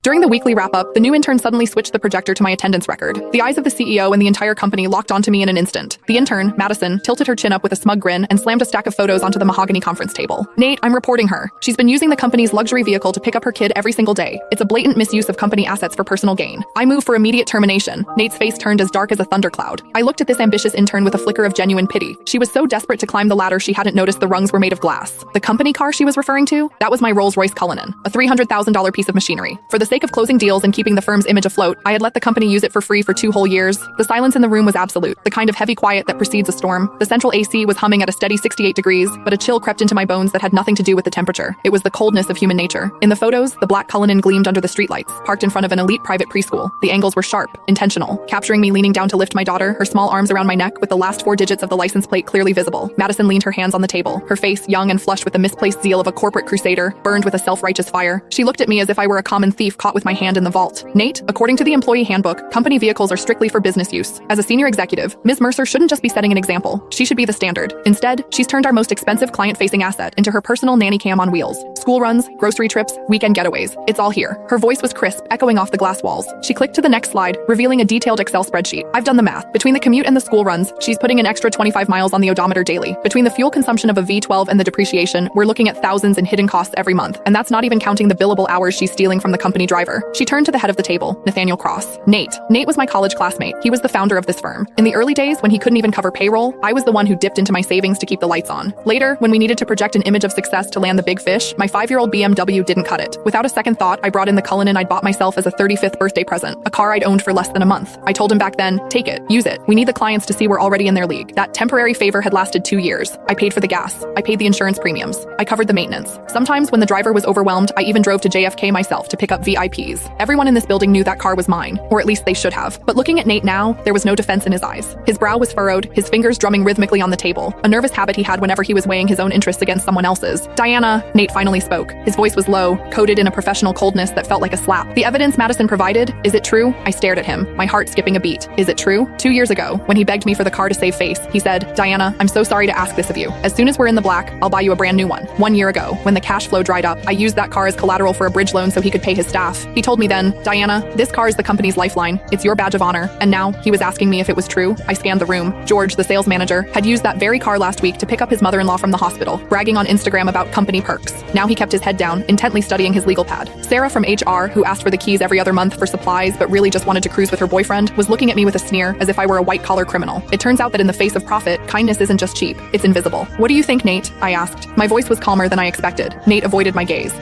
During the weekly wrap-up, the new intern suddenly switched the projector to my attendance record. The eyes of the CEO and the entire company locked onto me in an instant. The intern, Madison, tilted her chin up with a smug grin and slammed a stack of photos onto the mahogany conference table. "Nate, I'm reporting her. She's been using the company's luxury vehicle to pick up her kid every single day. It's a blatant misuse of company assets for personal gain. I move for immediate termination." Nate's face turned as dark as a thundercloud. I looked at this ambitious intern with a flicker of genuine pity. She was so desperate to climb the ladder she hadn't noticed the rungs were made of glass. The company car she was referring to? That was my Rolls-Royce Cullinan, a $300,000 piece of machinery. For the sake of closing deals and keeping the firm's image afloat, I had let the company use it for free for 2 whole years. The silence in the room was absolute, the kind of heavy quiet that precedes a storm. The central AC was humming at a steady 68 degrees, but a chill crept into my bones that had nothing to do with the temperature. It was the coldness of human nature. In the photos, the black Cullinan gleamed under the streetlights, parked in front of an elite private preschool. The angles were sharp, intentional, capturing me leaning down to lift my daughter, her small arms around my neck with the last 4 digits of the license plate clearly visible. Madison leaned her hands on the table, her face, young and flushed with the misplaced zeal of a corporate crusader, burned with a self-righteous fire. She looked at me as if I were a common thief caught with my hand in the vault. "Nate, according to the employee handbook, company vehicles are strictly for business use. As a senior executive, Ms. Mercer shouldn't just be setting an example. She should be the standard. Instead, she's turned our most expensive client-facing asset into her personal nanny cam on wheels. School runs, grocery trips, weekend getaways. It's all here." Her voice was crisp, echoing off the glass walls. She clicked to the next slide, revealing a detailed Excel spreadsheet. "I've done the math. Between the commute and the school runs, she's putting an extra 25 miles on the odometer daily. Between the fuel consumption of a V12 and the depreciation, we're looking at thousands in hidden costs every month. And that's not even counting the billable hours she's stealing from the company driver." She turned to the head of the table, Nathaniel Cross. Nate was my college classmate. He was the founder of this firm. In the early days, when he couldn't even cover payroll, I was the one who dipped into my savings to keep the lights on. Later, when we needed to project an image of success to land the big fish, my 5-year-old BMW didn't cut it. Without a second thought, I brought in the Cullinan I'd bought myself as a 35th birthday present, a car I'd owned for less than a month. I told him back then, "Take it, use it. We need the clients to see we're already in their league." That temporary favor had lasted 2 years. I paid for the gas. I paid the insurance premiums. I covered the maintenance. Sometimes when the driver was overwhelmed, I even drove to JFK myself to pick up VIPs. Everyone in this building knew that car was mine, or at least they should have. But looking at Nate now, there was no defense in his eyes. His brow was furrowed, his fingers drumming rhythmically on the table, a nervous habit he had whenever he was weighing his own interests against someone else's. "Diana," Nate finally spoke. His voice was low, coated in a professional coldness that felt like a slap. "The evidence Madison provided, is it true?" I stared at him, my heart skipping a beat. "Is it true?" 2 years ago, when he begged me for the car to save face, he said, "Diana, I'm so sorry to ask this of you. As soon as we're in the black, I'll buy you a brand new one." 1 year ago, when the cash flow dried up, I used that car as collateral for a bridge loan so he could pay his staff. He told me then, "Diana, this car is the company's lifeline. It's your badge of honor." And now, he was asking me if it was true. I scanned the room. George, the sales manager, had used that very car last week to pick up his mother-in-law from the hospital, bragging on Instagram about company perks. Now he kept his head down, intently studying his legal pad. Sarah from HR, who asked for the keys every other month for supplies but really just wanted to cruise with her boyfriend, was looking at me with a sneer as if I were a white-collar criminal. It turns out that in the face of profit, kindness isn't just cheap, it's invisible. "What do you think, Nate?" I asked. My voice was calmer than I expected. Nate avoided my gaze.